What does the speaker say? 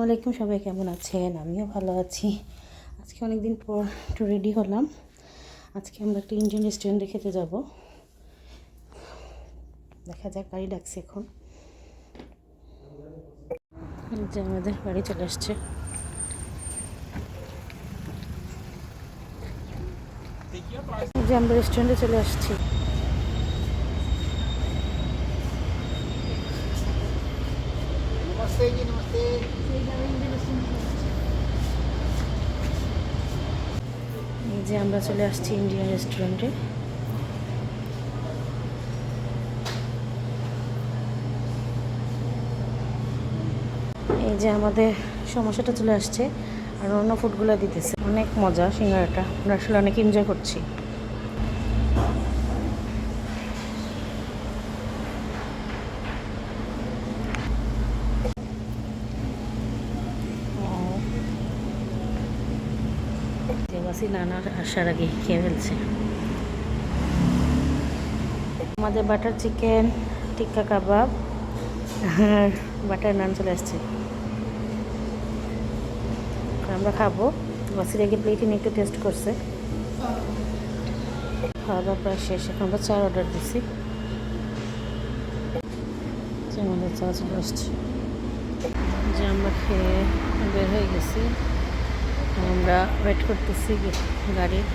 আলাইকুম, সবাই কেমন আছেন? আমিও ভালো আছি। আজকে অনেক দিন পর একটু রেডি হলাম। আজকে আমরা একটা ইন্ডিয়ান রেস্টুরেন্টে খেতে যাব। দেখা যাক, গাড়ি ডাকছে এখন। যে আমাদের গাড়ি চলে আসছে। যে আমরা রেস্টুরেন্টে চলে আসছি। नमस्ते जी नमस्ते। এই যে আমরা চলে আসছি ইন্ডিয়ান রেস্টুরেন্টে। এই যে আমাদের সমস্যাটা চলে আসছে, আর অন্য ফুডগুলো দিতেছে। অনেক মজা সিঙ্গারাটা, আমরা আসলে অনেক এনজয় করছি। যে নানা আসার আগে খেয়ে ফেলছে। আমাদের বাটার চিকেন, টিক্কা কাবাব আর বাটার নান চলে আসছে। আমরা খাবো। ওয়াসির আগে প্লেটে নিয়ে একটু টেস্ট করছে। খাওয়া দাওয়া প্রায় শেষ। এখন আমরা চার অর্ডার দিছি। যে আমাদের চা চলে আসছে। যে আমরা খেয়ে বের হয়ে গেছি। আমরা ওয়েট করতেছি গাড়ির।